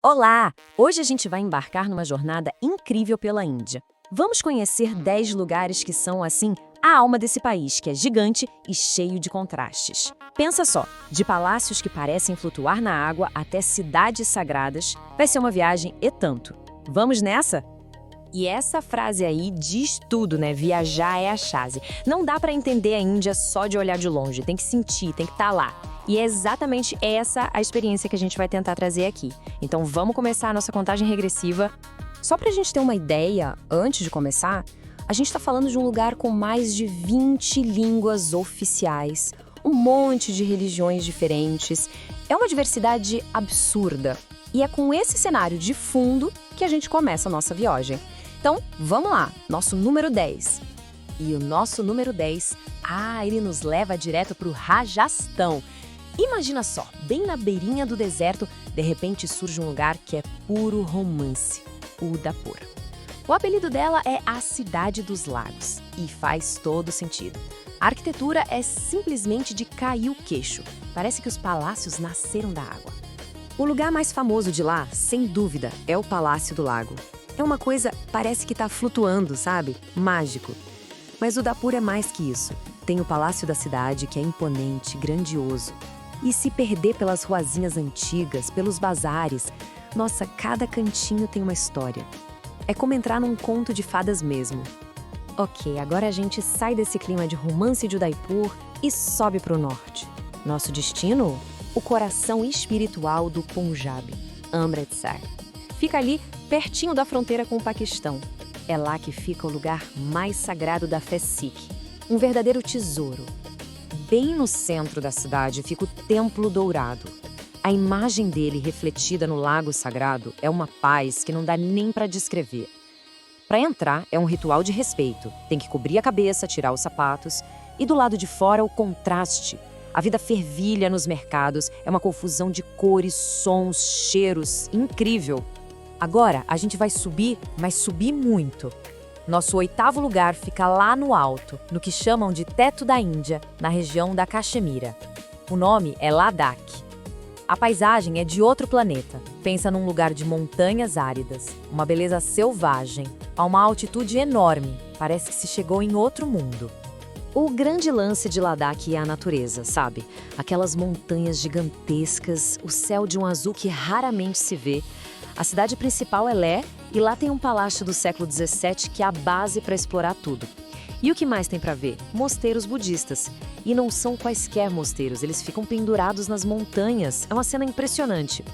Olá! Hoje a gente vai embarcar numa jornada incrível pela Índia. Vamos conhecer 10 lugares que são, assim, a alma desse país, que é gigante e cheio de contrastes. Pensa só, de palácios que parecem flutuar na água até cidades sagradas, vai ser uma viagem e tanto. Vamos nessa? E essa frase aí diz tudo, né? Viajar é a chave. Não dá pra entender a Índia só de olhar de longe, tem que sentir, tem que estar lá. E é exatamente essa a experiência que a gente vai tentar trazer aqui. Então vamos começar a nossa contagem regressiva. Só pra gente ter uma ideia, antes de começar, a gente tá falando de um lugar com mais de 20 línguas oficiais, um monte de religiões diferentes. É uma diversidade absurda. E é com esse cenário de fundo que a gente começa a nossa viagem. Então, vamos lá, nosso número 10. E o nosso número 10, ele nos leva direto pro Rajastão. Imagina só, bem na beirinha do deserto, de repente surge um lugar que é puro romance, o Udaipur. O apelido dela é a Cidade dos Lagos, e faz todo sentido. A arquitetura é simplesmente de cair o queixo, parece que os palácios nasceram da água. O lugar mais famoso de lá, sem dúvida, é o Palácio do Lago. É uma coisa, parece que tá flutuando, sabe? Mágico. Mas o Udaipur é mais que isso. Tem o Palácio da Cidade, que é imponente, grandioso. E se perder pelas ruazinhas antigas, pelos bazares, nossa, cada cantinho tem uma história. É como entrar num conto de fadas mesmo. Ok, agora a gente sai desse clima de romance de Udaipur e sobe pro norte. Nosso destino? O coração espiritual do Punjab, Amritsar. Fica ali, pertinho da fronteira com o Paquistão. É lá que fica o lugar mais sagrado da fé Sikh. Um verdadeiro tesouro. Bem no centro da cidade fica o Templo Dourado. A imagem dele refletida no lago sagrado é uma paz que não dá nem para descrever. Para entrar é um ritual de respeito. Tem que cobrir a cabeça, tirar os sapatos. E do lado de fora o contraste. A vida fervilha nos mercados, é uma confusão de cores, sons, cheiros, incrível. Agora a gente vai subir, mas subir muito. Nosso 8º lugar fica lá no alto, no que chamam de Teto da Índia, na região da Caxemira. O nome é Ladakh. A paisagem é de outro planeta. Pensa num lugar de montanhas áridas, uma beleza selvagem, a uma altitude enorme. Parece que se chegou em outro mundo. O grande lance de Ladakh é a natureza, sabe? Aquelas montanhas gigantescas, o céu de um azul que raramente se vê. A cidade principal é Leh, e lá tem um palácio do século XVII que é a base para explorar tudo. E o que mais tem para ver? Mosteiros budistas. E não são quaisquer mosteiros, eles ficam pendurados nas montanhas. É uma cena impressionante.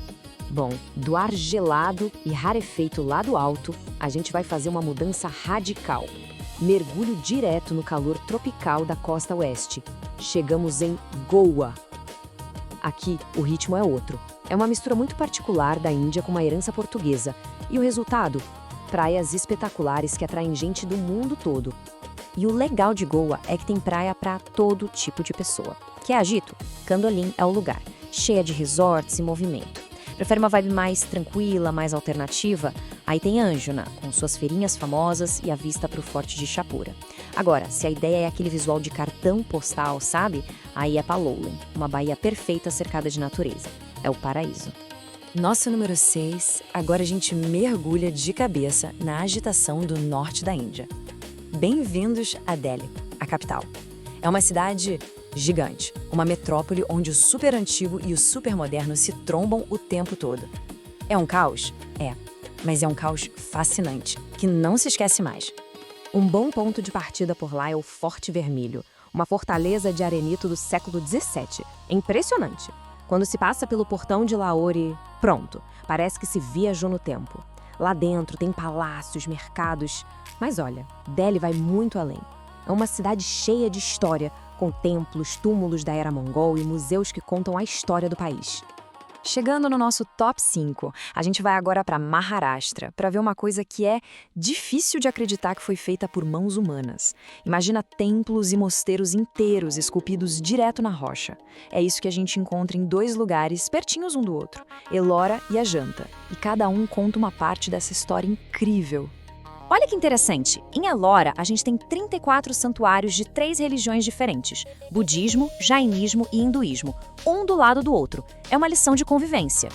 Bom, do ar gelado e rarefeito lá do alto, a gente vai fazer uma mudança radical. Mergulho direto no calor tropical da costa oeste. Chegamos em Goa. Aqui, o ritmo é outro. É uma mistura muito particular da Índia com uma herança portuguesa. E o resultado? Praias espetaculares que atraem gente do mundo todo. E o legal de Goa é que tem praia para todo tipo de pessoa. Quer agito? Candolim é o lugar, cheia de resorts e movimento. Prefere uma vibe mais tranquila, mais alternativa? Aí tem Anjuna, com suas feirinhas famosas e a vista para o Forte de Chapura. Agora, se a ideia é aquele visual de cartão postal, sabe? Aí é Palolem, uma baía perfeita cercada de natureza. É o paraíso. Nosso número 6, agora a gente mergulha de cabeça na agitação do norte da Índia. Bem-vindos a Delhi, a capital. É uma cidade gigante, uma metrópole onde o super antigo e o super moderno se trombam o tempo todo. É um caos? É, mas é um caos fascinante, que não se esquece mais. Um bom ponto de partida por lá é o Forte Vermelho, uma fortaleza de arenito do século XVII. É impressionante. Quando se passa pelo portão de Lahore, pronto, parece que se viajou no tempo. Lá dentro tem palácios, mercados, mas olha, Delhi vai muito além. É uma cidade cheia de história, com templos, túmulos da era mongol e museus que contam a história do país. Chegando no nosso top 5, a gente vai agora para Maharashtra, para ver uma coisa que é difícil de acreditar que foi feita por mãos humanas. Imagina templos e mosteiros inteiros esculpidos direto na rocha. É isso que a gente encontra em 2 lugares pertinhos um do outro, Ellora e Ajanta. E cada um conta uma parte dessa história incrível. Olha que interessante, em Ellora a gente tem 34 santuários de 3 religiões diferentes, budismo, jainismo e hinduísmo, um do lado do outro. É uma lição de convivência.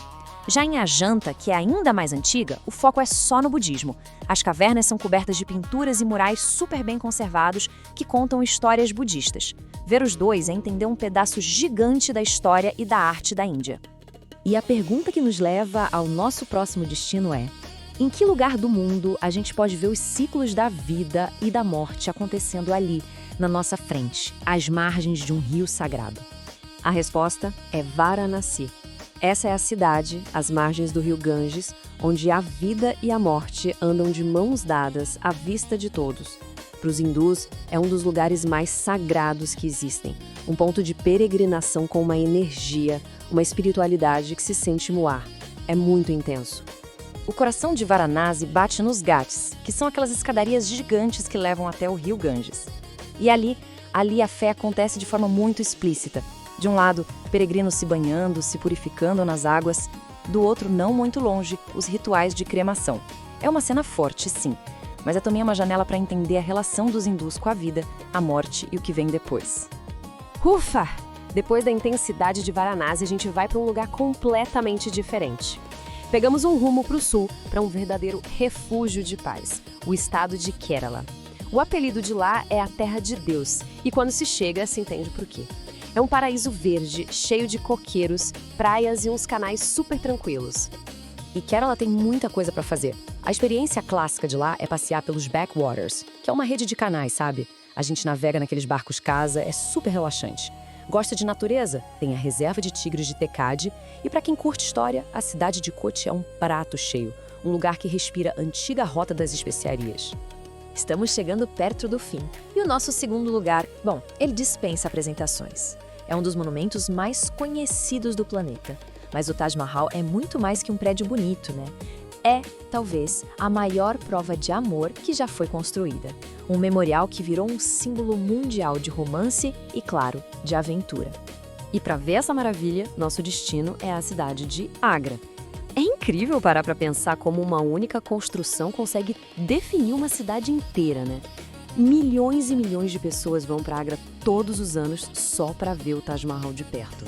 Já em Ajanta, que é ainda mais antiga, o foco é só no budismo. As cavernas são cobertas de pinturas e murais super bem conservados que contam histórias budistas. Ver os dois é entender um pedaço gigante da história e da arte da Índia. E a pergunta que nos leva ao nosso próximo destino é: em que lugar do mundo a gente pode ver os ciclos da vida e da morte acontecendo ali, na nossa frente, às margens de um rio sagrado? A resposta é Varanasi. Essa é a cidade, às margens do rio Ganges, onde a vida e a morte andam de mãos dadas à vista de todos. Para os hindus, é um dos lugares mais sagrados que existem, um ponto de peregrinação com uma energia, uma espiritualidade que se sente no ar. É muito intenso. O coração de Varanasi bate nos Ghats, que são aquelas escadarias gigantes que levam até o rio Ganges. E ali a fé acontece de forma muito explícita. De um lado, peregrinos se banhando, se purificando nas águas. Do outro, não muito longe, os rituais de cremação. É uma cena forte, sim, mas é também uma janela para entender a relação dos hindus com a vida, a morte e o que vem depois. Ufa! Depois da intensidade de Varanasi, a gente vai para um lugar completamente diferente. Pegamos um rumo para o sul, para um verdadeiro refúgio de paz, o estado de Kerala. O apelido de lá é a Terra de Deus, e quando se chega, se entende por quê. É um paraíso verde, cheio de coqueiros, praias e uns canais super tranquilos. E Kerala tem muita coisa para fazer. A experiência clássica de lá é passear pelos backwaters, que é uma rede de canais, sabe? A gente navega naqueles barcos casa, é super relaxante. Gosta de natureza? Tem a reserva de tigres de Tekade. E para quem curte história, a cidade de Kochi é um prato cheio, um lugar que respira a antiga rota das especiarias. Estamos chegando perto do fim. E o nosso segundo lugar, bom, ele dispensa apresentações. É um dos monumentos mais conhecidos do planeta. Mas o Taj Mahal é muito mais que um prédio bonito, né? É, talvez, a maior prova de amor que já foi construída. Um memorial que virou um símbolo mundial de romance e, claro, de aventura. E para ver essa maravilha, nosso destino é a cidade de Agra. É incrível parar para pensar como uma única construção consegue definir uma cidade inteira, né? Milhões e milhões de pessoas vão para Agra todos os anos só para ver o Taj Mahal de perto.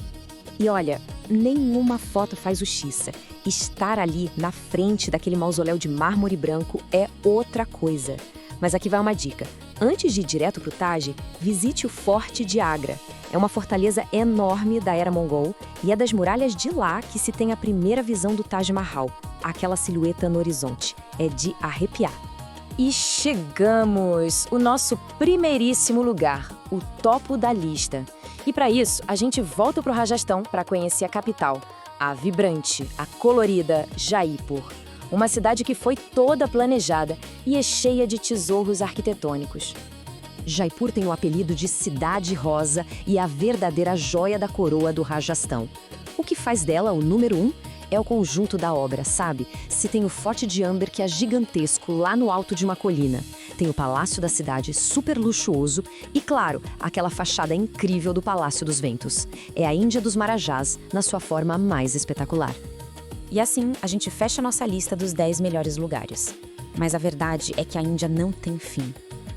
E olha, nenhuma foto faz justiça. Estar ali, na frente daquele mausoléu de mármore branco, é outra coisa. Mas aqui vai uma dica. Antes de ir direto para o Taj, visite o Forte de Agra. É uma fortaleza enorme da era mongol e é das muralhas de lá que se tem a primeira visão do Taj Mahal, aquela silhueta no horizonte. É de arrepiar. E chegamos! O nosso primeiríssimo lugar, o topo da lista. E para isso, a gente volta para o Rajastão para conhecer a capital, a vibrante, a colorida Jaipur. Uma cidade que foi toda planejada e é cheia de tesouros arquitetônicos. Jaipur tem o apelido de Cidade Rosa e é a verdadeira joia da coroa do Rajastão. O que faz dela o número 1 é o conjunto da obra, sabe? Se tem o Forte de Amber, que é gigantesco, lá no alto de uma colina. Tem o Palácio da Cidade, super luxuoso. E, claro, aquela fachada incrível do Palácio dos Ventos. É a Índia dos Marajás, na sua forma mais espetacular. E assim, a gente fecha a nossa lista dos 10 melhores lugares. Mas a verdade é que a Índia não tem fim.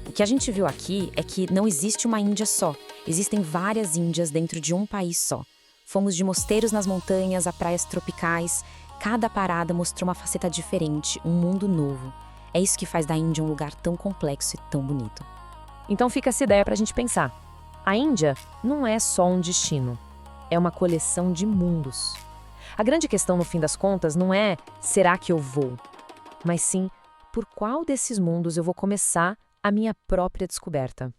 O que a gente viu aqui é que não existe uma Índia só. Existem várias Índias dentro de um país só. Fomos de mosteiros nas montanhas a praias tropicais. Cada parada mostrou uma faceta diferente, um mundo novo. É isso que faz da Índia um lugar tão complexo e tão bonito. Então fica essa ideia pra gente pensar. A Índia não é só um destino. É uma coleção de mundos. A grande questão, no fim das contas, não é será que eu vou? Mas sim, por qual desses mundos eu vou começar a minha própria descoberta?